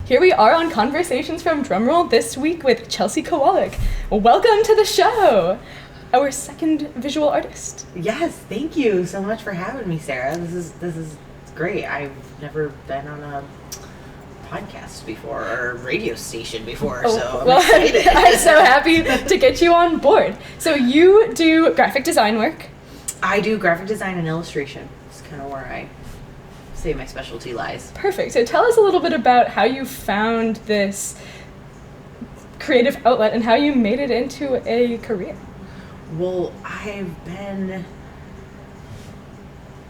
Here we are on Conversations from Drumroll this week with Chelsea Kowalik. Welcome to the show, our second visual artist. Yes, thank you so much for having me, Sarah. This is great. I've never been on a podcast before or radio station before, so I'm excited. I'm so happy to get you on board. So you do graphic design work? I do graphic design and illustration. It's kind of where I say my specialty lies. Perfect. So tell us a little bit about how you found this creative outlet and how you made it into a career. Well, I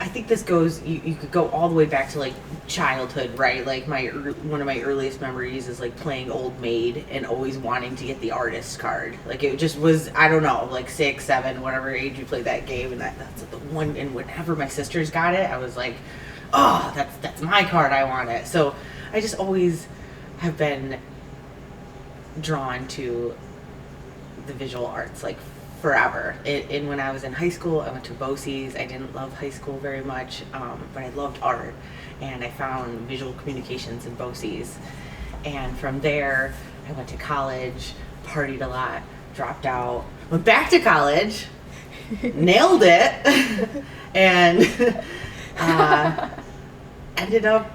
think this goes, you could go all the way back to like childhood, right? Like one of my earliest memories is like playing Old Maid and always wanting to get the artist card. Like it just was, I don't know, like 6, 7, whatever age you played that game, and that's the one. And whenever my sisters got it, I was like, oh, that's my card, I want it. So I just always have been drawn to the visual arts, like forever. And when I was in high school, I went to BOCES. I didn't love high school very much, but I loved art, and I found visual communications in BOCES. And from there, I went to college, partied a lot, dropped out, went back to college, nailed it, and ended up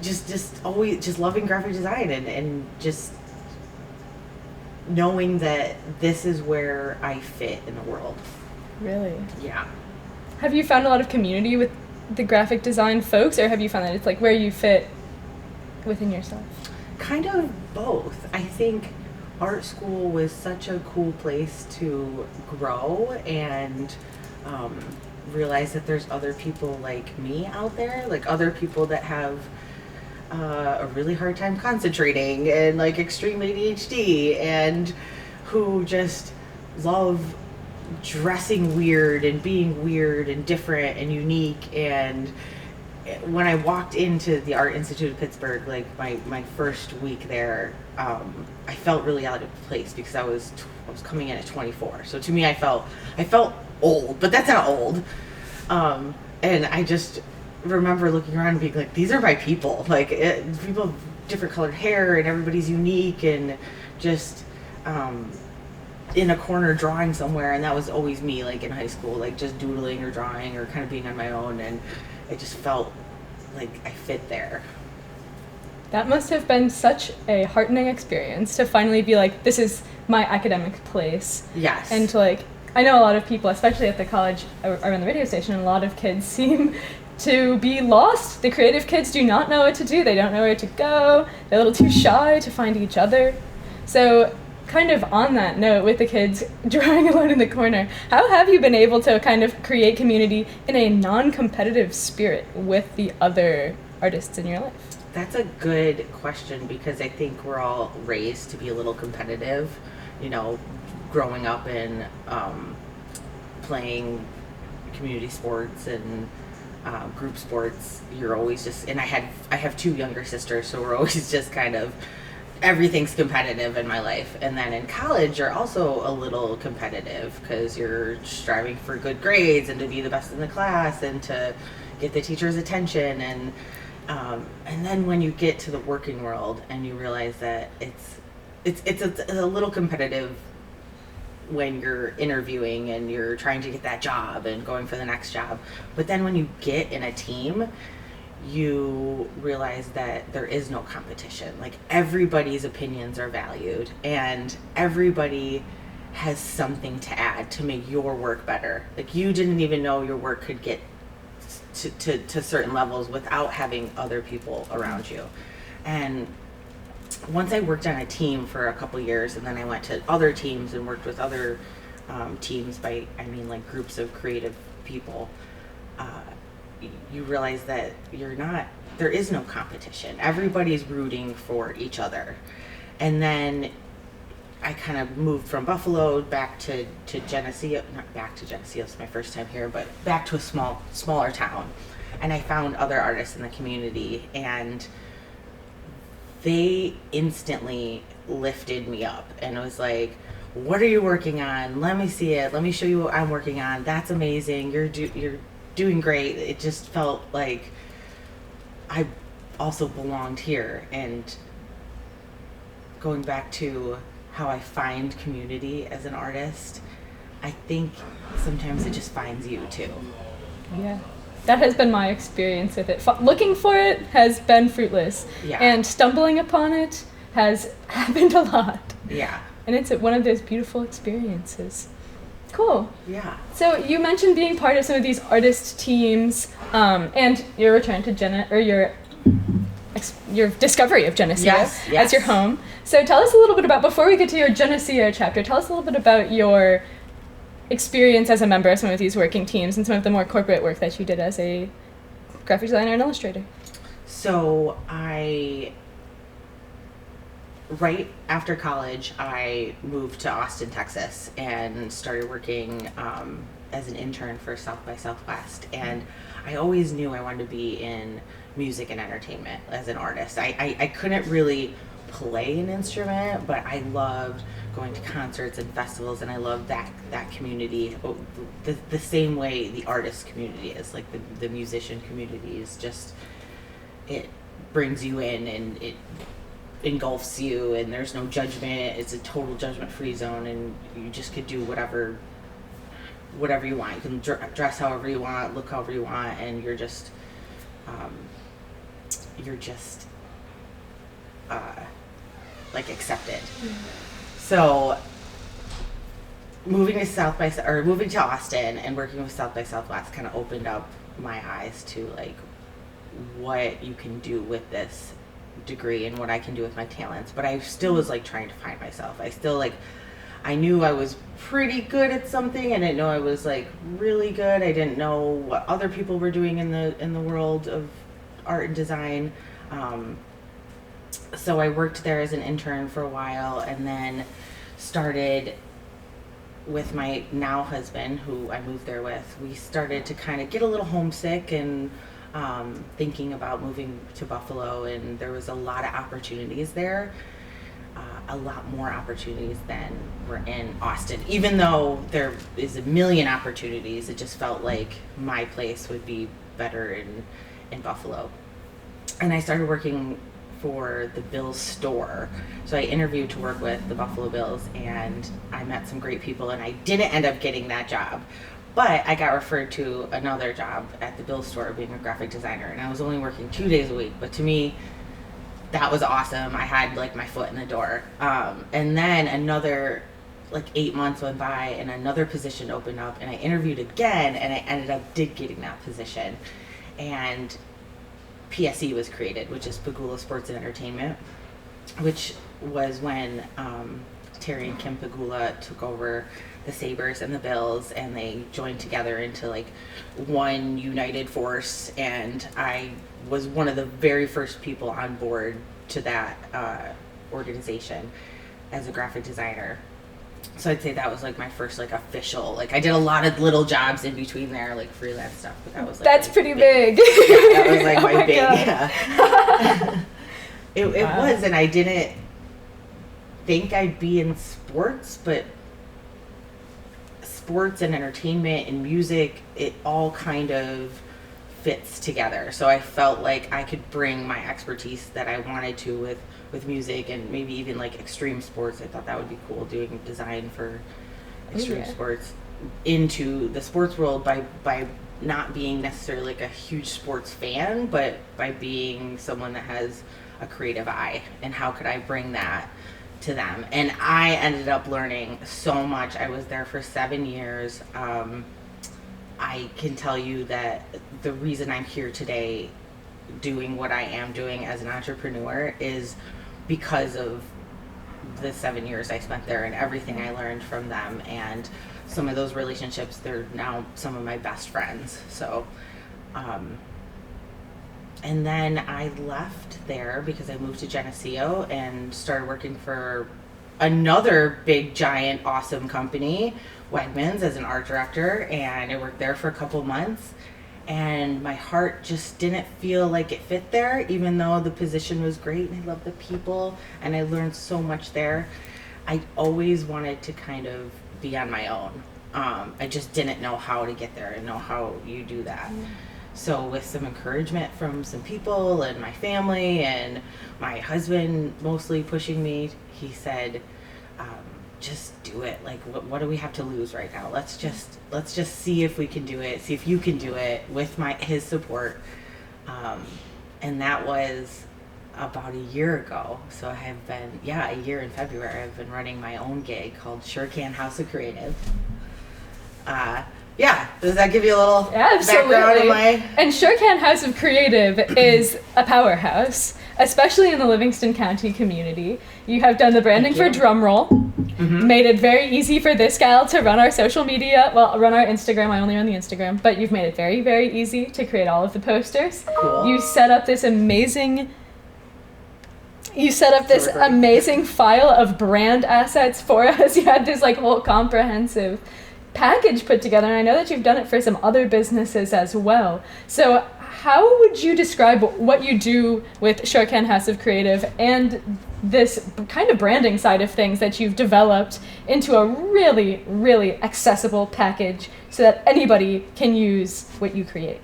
just always just loving graphic design and just knowing that this is where I fit in the world. Really? Yeah. Have you found a lot of community with the graphic design folks, or have you found that it's like where you fit within yourself? Kind of both. I think art school was such a cool place to grow and realize that there's other people like me out there, like other people that have a really hard time concentrating and like extreme ADHD, and who just love dressing weird and being weird and different and unique. And when I walked into the Art Institute of Pittsburgh, like my first week there, I felt really out of place because I was coming in at 24. So to me, I felt old, but that's not old. And I just remember looking around and being like, these are my people. Like people have different colored hair and everybody's unique and just in a corner drawing somewhere. And that was always me, like in high school, like just doodling or drawing or kind of being on my own. And it just felt like I fit there. That must have been such a heartening experience to finally be like, this is my academic place. Yes. And to like, I know a lot of people, especially at the college around the radio station, a lot of kids seem to be lost. The creative kids do not know what to do. They don't know where to go. They're a little too shy to find each other. So kind of on that note, with the kids drawing alone in the corner, how have you been able to kind of create community in a non-competitive spirit with the other artists in your life? That's a good question, because I think we're all raised to be a little competitive, you know, growing up in playing community sports and group sports. You're always just, and I have 2 younger sisters, so we're always just kind of, everything's competitive in my life. And then in college, you're also a little competitive because you're striving for good grades and to be the best in the class and to get the teacher's attention. And then when you get to the working world and you realize that it's a little competitive when you're interviewing and you're trying to get that job and going for the next job. But then when you get in a team, you realize that there is no competition. Like everybody's opinions are valued and everybody has something to add to make your work better. Like you didn't even know your work could get to certain levels without having other people around you. And once I worked on a team for a couple years, and then I went to other teams and worked with other teams, by I mean like groups of creative people, you realize that there is no competition. Everybody's rooting for each other. And then I kind of moved from Buffalo back to Geneseo, not back to Geneseo, it's my first time here, but back to a smaller town. And I found other artists in the community, and they instantly lifted me up and it was like, what are you working on? Let me see it. Let me show you what I'm working on. That's amazing. You're doing great. It just felt like I also belonged here, and going back to how I find community as an artist, I think sometimes it just finds you too. Yeah. That has been my experience with it. Looking for it has been fruitless. Yeah. And stumbling upon it has happened a lot. Yeah. And it's one of those beautiful experiences. Cool. Yeah. So you mentioned being part of some of these artist teams, and your return to your discovery of Geneseo as your home. So tell us a little bit about, before we get to your Geneseo chapter, tell us a little bit about your experience as a member of some of these working teams and some of the more corporate work that you did as a graphic designer and illustrator. So right after college, I moved to Austin, Texas, and started working as an intern for South by Southwest. And I always knew I wanted to be in music and entertainment as an artist. I couldn't really play an instrument, but I loved going to concerts and festivals, and I loved that community the same way the artist community is. Like the musician community is just, it brings you in and it engulfs you, and there's no judgment. It's a total judgment-free zone, and you just could do whatever you want. You can dress however you want, look however you want, and you're just like accepted. So moving to Austin and working with South by Southwest kind of opened up my eyes to like what you can do with this degree and what I can do with my talents. But I still was like trying to find myself. I knew I was pretty good at something. I didn't know I was like really good. I didn't know what other people were doing in the world of art and design. So I worked there as an intern for a while, and then started with my now husband, who I moved there with. We started to kind of get a little homesick and thinking about moving to Buffalo, and there was a lot of opportunities there. A lot more opportunities than were in Austin. Even though there is a million opportunities, it just felt like my place would be better in Buffalo. And I started working for the Bills store. So I interviewed to work with the Buffalo Bills, and I met some great people, and I didn't end up getting that job. But I got referred to another job at the Bills store being a graphic designer, and I was only working 2 days a week. But to me, that was awesome. I had like my foot in the door. And then another like 8 months went by, and another position opened up, and I interviewed again, and I ended up getting that position. And PSE was created, which is Pagula Sports and Entertainment, which was when Terry and Kim Pagula took over the Sabres and the Bills, and they joined together into like one united force. And I was one of the very first people on board to that organization as a graphic designer. So I'd say that was like my first like official, like I did a lot of little jobs in between there, like freelance stuff, but that was like that's pretty big. Yeah, that was like my big. God. Yeah. It Wow. was, and I didn't think I'd be in sports, but sports and entertainment and music, it all kind of fits together. So I felt like I could bring my expertise that I wanted to with music and maybe even like extreme sports. I thought that would be cool, doing design for extreme sports into the sports world by not being necessarily like a huge sports fan, but by being someone that has a creative eye, and how could I bring that to them. And I ended up learning so much. I was there for 7 years. I can tell you that the reason I'm here today doing what I am doing as an entrepreneur is because of the 7 years I spent there and everything I learned from them. And some of those relationships, they're now some of my best friends. So, and then I left there because I moved to Geneseo and started working for another big, giant, awesome company, Wegmans, as an art director. And I worked there for a couple months. And my heart just didn't feel like it fit there, even though the position was great and I loved the people and I learned so much there. I always wanted to kind of be on my own. I just didn't know how to get there and know how you do that. So with some encouragement from some people and my family and my husband mostly pushing me, he said, just do it. Like, what do we have to lose right now? Let's just see if we can do it. See if you can do it with his support. And that was about a year ago. So I have been, a year in February, I've been running my own gig called Sure Can House of Creative. Does that give you a little background of my... And Sure Can House of Creative is a powerhouse, especially in the Livingston County community. You have done the branding for Drumroll, made it very easy for this gal to run our social media, run our Instagram. I only run the Instagram, but you've made it very, very easy to create all of the posters. Cool. You set up this amazing file of brand assets for us. You had this like whole comprehensive package put together, and I know that you've done it for some other businesses as well. So how would you describe what you do with Sure Can House of Creative and this kind of branding side of things that you've developed into a really, really accessible package so that anybody can use what you create?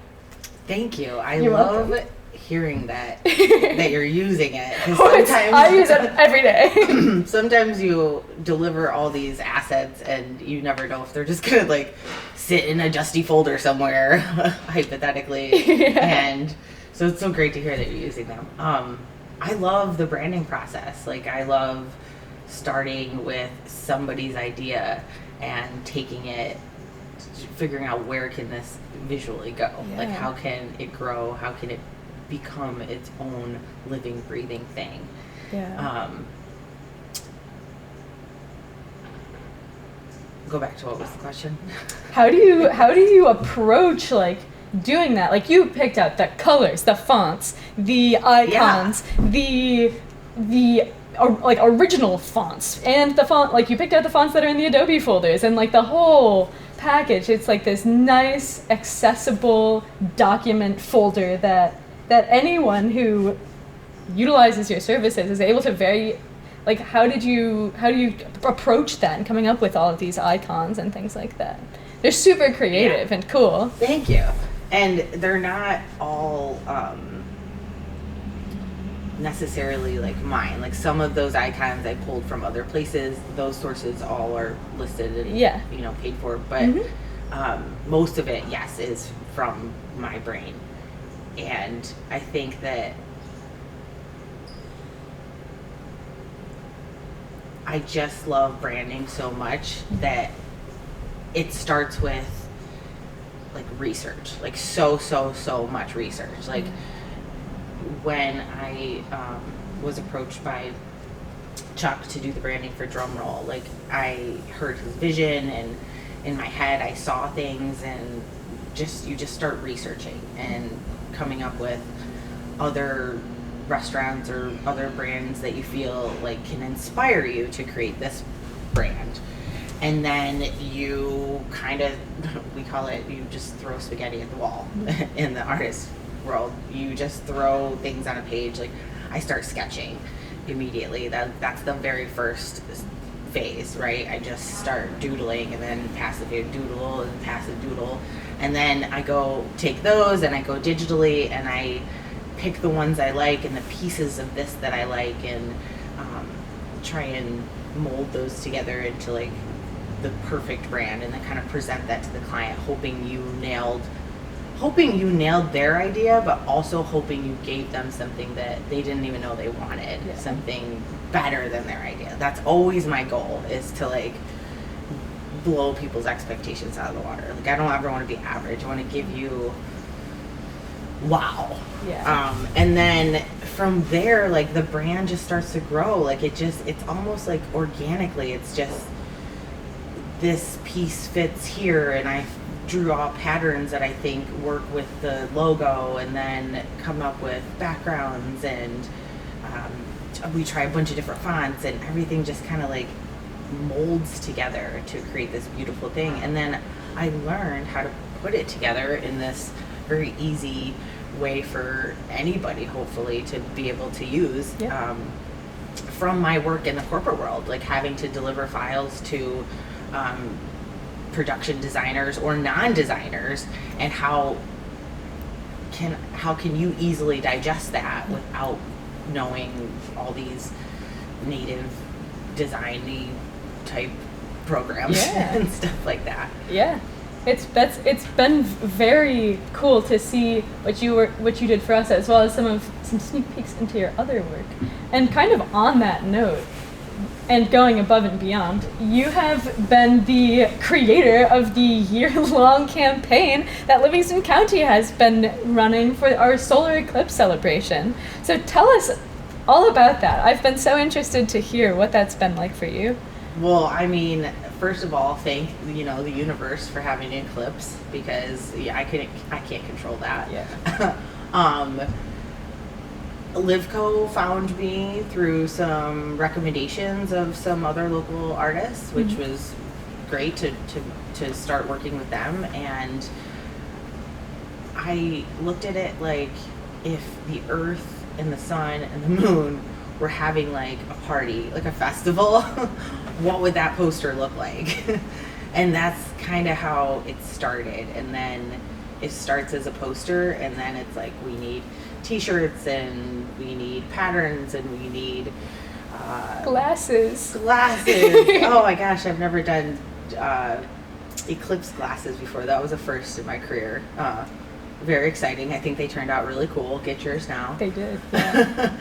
Thank you. You're love welcome. Hearing that you're using it. 'Cause sometimes I use it every day. Sometimes you deliver all these assets and you never know if they're just gonna like sit in a dusty folder somewhere, hypothetically. And so it's so great to hear that you're using them. I love the branding process. Like, I love starting with somebody's idea and taking it, figuring out where can this visually go. Like, how can it grow? How can it become its own living, breathing thing? Go back to what was the question? How do you approach like doing that? Like, you picked out the colors, the fonts, the icons, the like original fonts, and the font, like you picked out the fonts that are in the Adobe folders, and like the whole package. It's like this nice, accessible document folder that anyone who utilizes your services is able to like, how do you approach that and coming up with all of these icons and things like that? They're super creative and cool. Thank you. And they're not all necessarily like mine. Like, some of those icons I pulled from other places. Those sources all are listed and paid for. But most of it, yes, is from my brain. And I think that I just love branding so much that it starts with like research, like so much research. Like, when I was approached by Chuck to do the branding for Drumroll, like, I heard his vision, and in my head I saw things, and you just start researching and coming up with other restaurants or other brands that you feel like can inspire you to create this brand. And then you kind of, we call it, you just throw spaghetti at the wall in the artist world. You just throw things on a page. Like, I start sketching immediately. That's the very first phase, right? I just start doodling, and then passive doodle and passive doodle. And then I go take those and I go digitally, and I pick the ones I like and the pieces of this that I like, and try and mold those together into like the perfect brand, and then kind of present that to the client, hoping you nailed their idea, but also hoping you gave them something that they didn't even know they wanted, something better than their idea. That's always my goal, is to like blow people's expectations out of the water. Like, I don't ever want to be average. I want to give you wow. And then from there, like, the brand just starts to grow. Like, it's almost like organically, it's just, this piece fits here, and I drew all patterns that I think work with the logo, and then come up with backgrounds, and we try a bunch of different fonts, and everything just kind of like molds together to create this beautiful thing. And then I learned how to put it together in this very easy way for anybody, hopefully, to be able to use. From my work in the corporate world, like having to deliver files to production designers or non-designers, and how how can you easily digest that without knowing all these native design-y type programs and stuff like that. Yeah. It's been very cool to see what you did for us, as well as some sneak peeks into your other work. And kind of on that note, and going above and beyond, you have been the creator of the year-long campaign that Livingston County has been running for our solar eclipse celebration. So tell us all about that. I've been so interested to hear what that's been like for you. Well, I mean, first of all, thank the universe for having an eclipse, because I can't control that. Yeah. Livco found me through some recommendations of some other local artists, which was great to start working with them. And I looked at it like, if the earth and the sun and the moon were having like a party, like a festival, what would that poster look like? And that's kind of how it started. And then it starts as a poster, and then it's like, we need t-shirts, and we need patterns, and we need glasses. Oh my gosh, I've never done eclipse glasses before. That was a first in my career. Very exciting. I think they turned out really cool. Get yours now. They did. Yeah.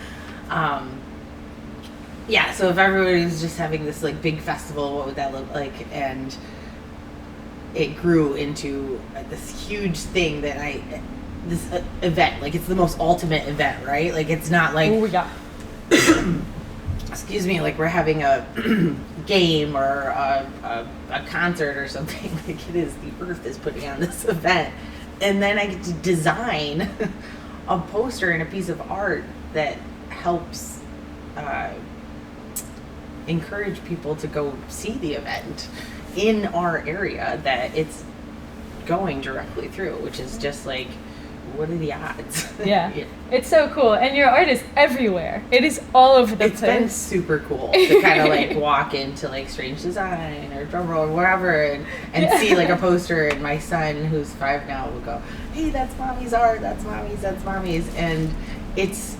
Yeah, so if everybody was just having this like big festival, what would that look like? And it grew into this huge thing that this event, like it's the most ultimate event, right? Like it's not like, oh yeah, excuse me, like we're having a game or a concert or something. Like it is, the earth is putting on this event, and then I get to design a poster and a piece of art that helps encourage people to go see the event in our area that it's going directly through, which is just like, what are the odds? Yeah. It's so cool. And your art is everywhere. It is all over the place. It's been super cool to kind of like walk into like Strange Design or Drumroll or wherever and see like a poster, and my son, who's 5 now, will go, hey, that's mommy's art, that's mommy's. And it's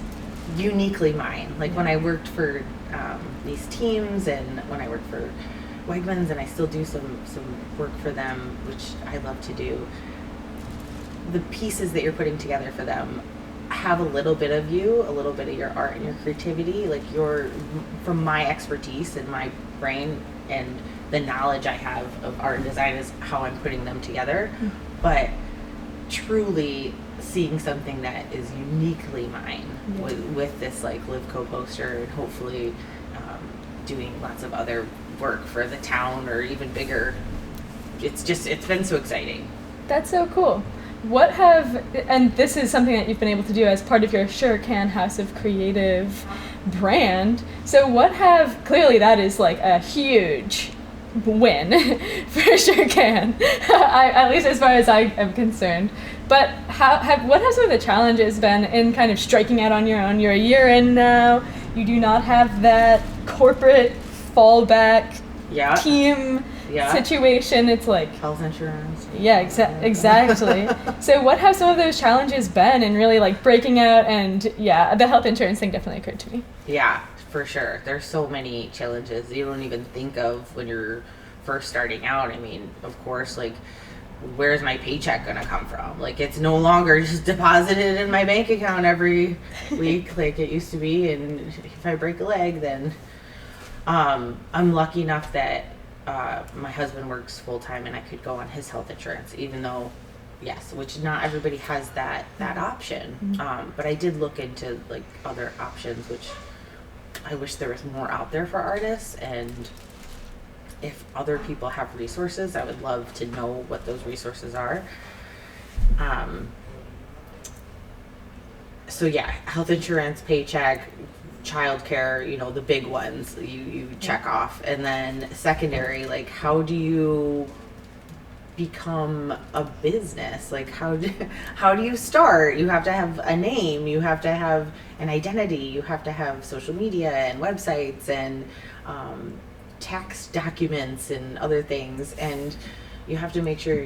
uniquely mine. Like when I worked for these teams, and when I worked for Wegmans, and I still do some work for them, which I love to do, the pieces that you're putting together for them have a little bit of you, a little bit of your art and your creativity, like from my expertise and my brain and the knowledge I have of art and design is how I'm putting them together. But truly seeing something that is uniquely mine with this like Livco poster, and hopefully doing lots of other work for the town or even bigger. It's been so exciting. That's so cool. And this is something that you've been able to do as part of your Sure Can House of Creative brand. So clearly that is like a huge win for Sure Can, at least as far as I am concerned. But what have some of the challenges been in kind of striking out on your own? You're a year in now. You do not have that corporate fallback team situation. It's like health insurance. Yeah, exactly. So what have some of those challenges been in really like breaking out? And the health insurance thing definitely occurred to me. Yeah, for sure. There's so many challenges you don't even think of when you're first starting out. I mean, of course, like, where's my paycheck gonna come from? Like, it's no longer just deposited in my bank account every week like it used to be, and if I break a leg, then I'm lucky enough that my husband works full-time and I could go on his health insurance, even though which not everybody has that option. But I did look into like other options, which I wish there was more out there for artists, and if other people have resources, I would love to know what those resources are. So health insurance, paycheck, childcare, the big ones you check off. And then secondary, like, how do you become a business? Like, how do you start? You have to have a name, you have to have an identity, you have to have social media and websites and tax documents and other things, and you have to make sure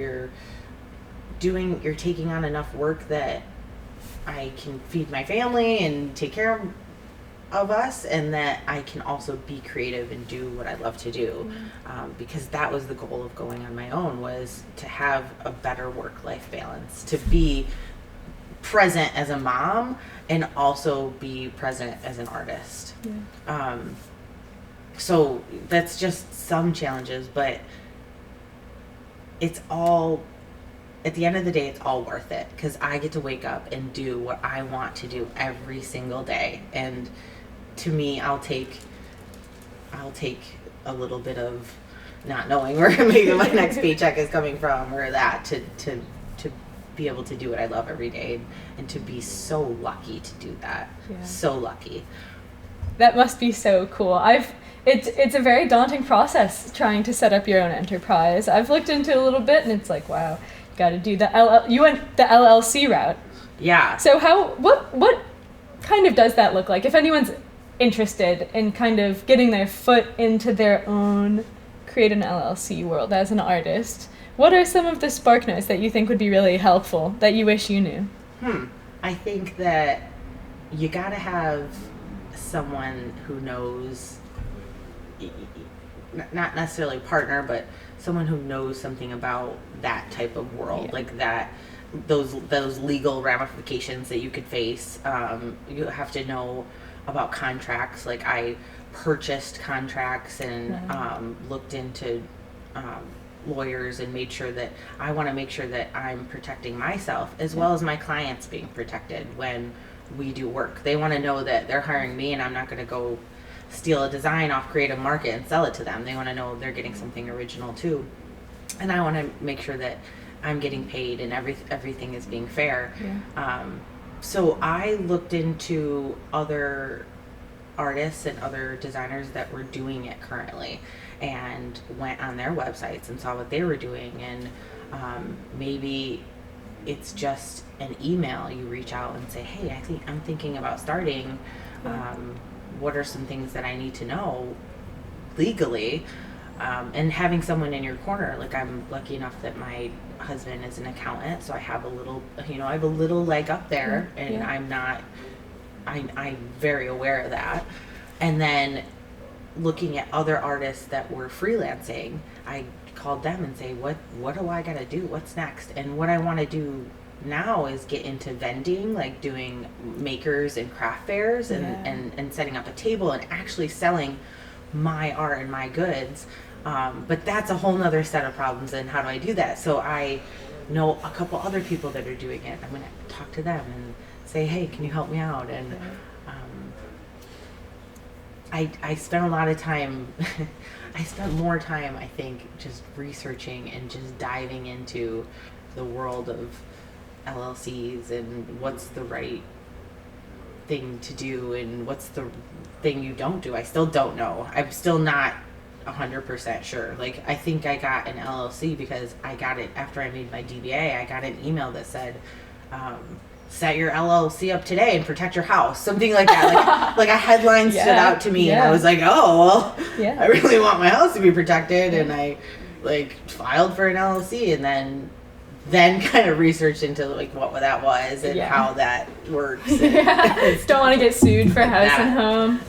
you're taking on enough work that I can feed my family and take care of us, and that I can also be creative and do what I love to do. Because that was the goal of going on my own, was to have a better work-life balance, to be present as a mom and also be present as an artist. So that's just some challenges, but it's all, at the end of the day, it's all worth it, because I get to wake up and do what I want to do every single day. And to me, I'll take a little bit of not knowing where maybe my next paycheck is coming from, or that, to be able to do what I love every day, and to be so lucky to do that. So lucky. That must be so cool. It's a very daunting process trying to set up your own enterprise. I've looked into it a little bit, and it's like, wow, you got to do you went the LLC route. Yeah. So what kind of does that look like? If anyone's interested in kind of getting their foot into their own create an LLC world as an artist, what are some of the spark notes that you think would be really helpful that you wish you knew? I think that you got to have someone who knows, not necessarily a partner, but someone who knows something about that type of world, like that, those legal ramifications that you could face. You have to know about contracts. Like, I purchased contracts and looked into lawyers, and made sure that I want to make sure that I'm protecting myself as well as my clients being protected when we do work. They want to know that they're hiring me, and I'm not going to go steal a design off Creative Market and sell it to them. They want to know they're getting something original too. And I want to make sure that I'm getting paid and everything is being fair. So I looked into other artists and other designers that were doing it currently, and went on their websites and saw what they were doing. And maybe it's just an email. You reach out and say, hey, I'm thinking about starting. What are some things that I need to know legally? And having someone in your corner. Like, I'm lucky enough that my husband is an accountant, so I have a little leg up there, and I'm very aware of that. And then looking at other artists that were freelancing, I called them and say, what do I gotta do? What's next? And what I want to do now is get into vending, like doing makers and craft fairs, and setting up a table and actually selling my art and my goods. But that's a whole nother set of problems, and how do I do that? So I know a couple other people that are doing it. I'm going to talk to them and say, hey, can you help me out? And I spent a lot of time, I spent more time, I think, just researching and just diving into the world of LLCs and what's the right thing to do and what's the thing you don't do. I still don't know. I'm still not 100% sure. Like, I think I got an LLC because I got it after I made my DBA. I got an email that said, set your LLC up today and protect your house. Something like that. Like a headline stood out to me, and I was like, oh, well, I really want my house to be protected. And I filed for an LLC, and then kind of researched into what that was and how that works. Don't want to get sued for house and home.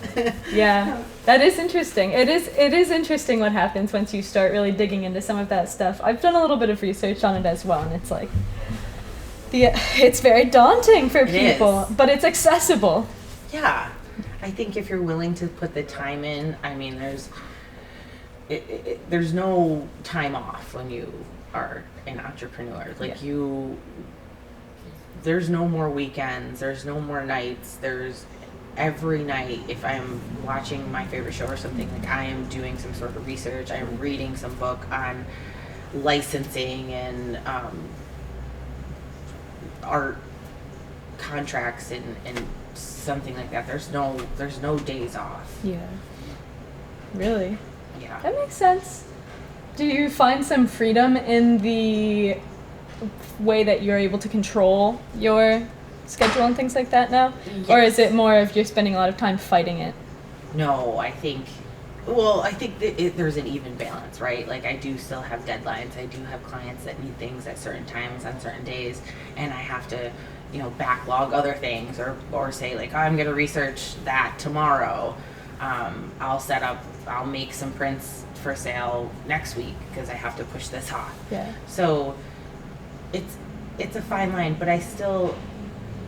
That is interesting. It is interesting what happens once you start really digging into some of that stuff. I've done a little bit of research on it as well, and it's like, it's very daunting for people, but it's accessible. Yeah. I think if you're willing to put the time in, I mean, there's no time off when you are an entrepreneur. There's no more weekends, there's no more nights, there's every night. If I'm watching my favorite show or something, I am doing some sort of research, I am reading some book on licensing and art contracts and something like that. There's no days off. Really? Yeah. That makes sense. Do you find some freedom in the way that you're able to control your schedule and things like that now? Yes. Or is it more of you're spending a lot of time fighting it? No, I think there's an even balance, right? I do still have deadlines. I do have clients that need things at certain times on certain days, and I have to, backlog other things, or say like, oh, I'm going to research that tomorrow. I'll make some prints for sale next week because I have to push this off. Yeah. So it's a fine line, but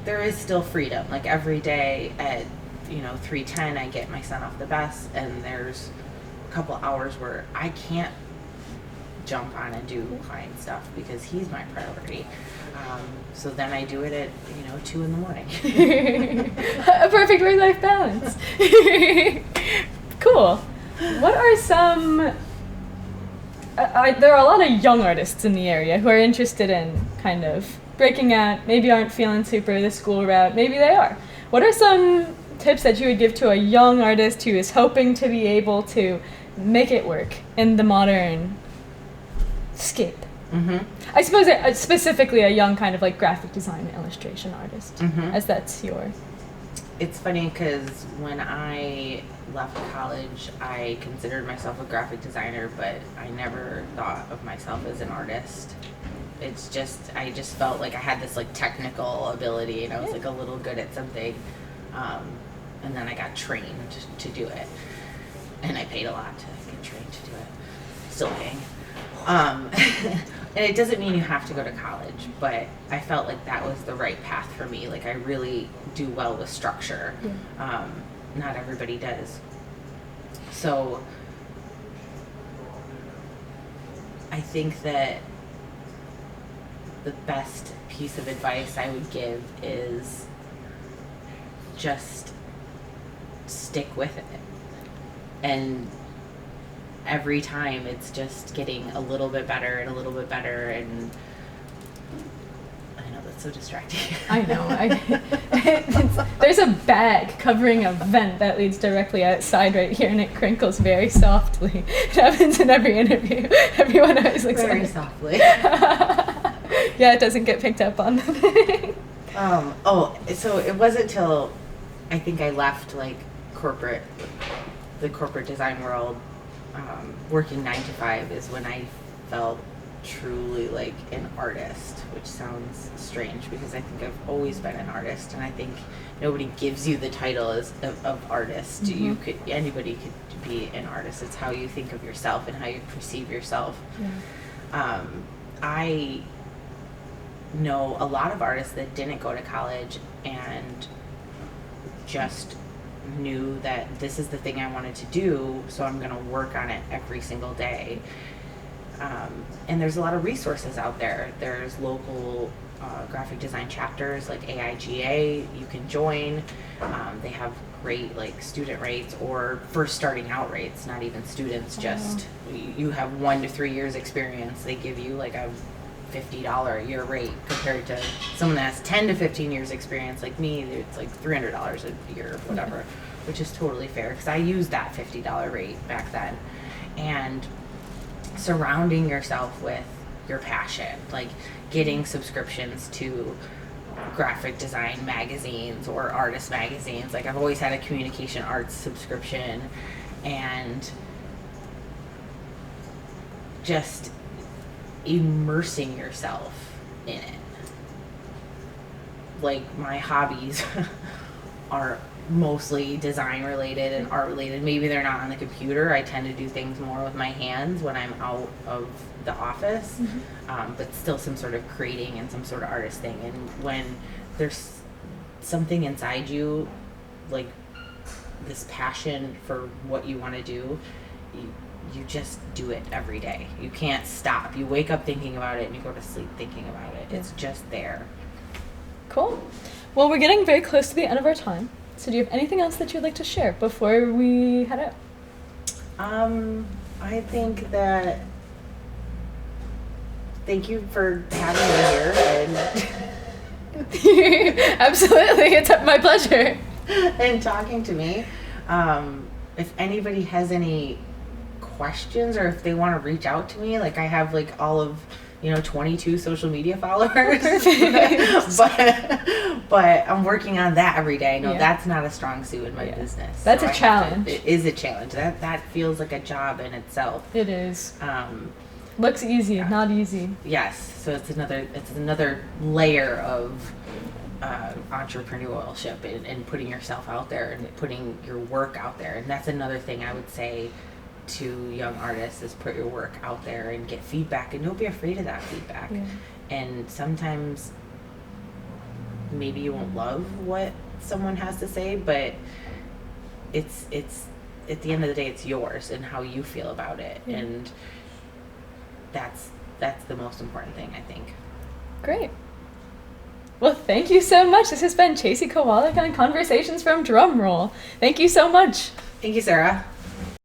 there is still freedom. Like every day at 3:10 I get my son off the bus, and there's a couple hours where I can't jump on and do client stuff because he's my priority. So then I do it at 2 in the morning. A perfect work-life balance. Cool. What are some? There are a lot of young artists in the area who are interested in kind of breaking out. Maybe aren't feeling super the school route. Maybe they are. What are some tips that you would give to a young artist who is hoping to be able to make it work in the modern scape? Mm-hmm. I suppose specifically a young kind of like graphic design and illustration artist, Mm-hmm. as that's your... It's funny because when I left college, I considered myself a graphic designer, but I never thought of myself as an artist. I just felt like I had this like technical ability, and I was like a little good at something, and then I got trained to do it, and I paid a lot to get trained to do it. Still paying. And it doesn't mean you have to go to college, but I felt like that was the right path for me. Like I really do well with structure. Yeah. Not everybody does. So I think that the best piece of advice I would give is just stick with it. And every time it's just getting a little bit better and a little bit better, and I know that's so distracting. I know. There's a bag covering a vent that leads directly outside right here, and it crinkles very softly. It happens in every interview. Everyone always looks very at it. softly. Yeah, it doesn't get picked up on the thing. So it wasn't till I think I left like the corporate design world, working 9 to 5 is when I felt truly like an artist, which sounds strange because I think I've always been an artist, and I think nobody gives you the title of artist. Mm-hmm. Anybody could be an artist. It's how you think of yourself and how you perceive yourself. Yeah. I know a lot of artists that didn't go to college and just knew that this is the thing I wanted to do, so I'm going to work on it every single day. And there's a lot of resources out there. There's local graphic design chapters like AIGA you can join. They have great like student rates or first starting out rates, not even students, just you have 1 to 3 years experience. They give you like a $50 a year rate compared to someone that has 10 to 15 years experience like me. It's like $300 a year or whatever, which is totally fair because I used that $50 rate back then. And surrounding yourself with your passion, like getting subscriptions to graphic design magazines or artist magazines. Like I've always had a communication arts subscription, and just immersing yourself in it. Like my hobbies are mostly design related and art related. Maybe they're not on the computer. I tend to do things more with my hands when I'm out of the office, but still some sort of creating and some sort of artist thing. And when there's something inside you, like this passion for what you want to do, you just do it every day. You can't stop. You wake up thinking about it and you go to sleep thinking about it. It's just there. Cool. Well, we're getting very close to the end of our time. So do you have anything else that you'd like to share before we head out? I think that thank you for having me here and absolutely, it's my pleasure. And talking to me. If anybody has any questions or if they want to reach out to me, like I have like all of 22 social media followers, but I'm working on that every day. I know that's not a strong suit in my business. That's a challenge. It is a challenge. That feels like a job in itself. It is. Looks easy, not easy. Yes. So it's another layer of entrepreneurship and putting yourself out there and putting your work out there. And that's another thing I would say to young artists is put your work out there and get feedback, and don't be afraid of that feedback. Yeah. And sometimes maybe you won't love what someone has to say, but it's at the end of the day, it's yours and how you feel about it. Yeah. And that's the most important thing, I think. Great. Well, thank you so much. This has been Chasey Kowalik on Conversations from Drumroll. Thank you so much. Thank you, Sarah.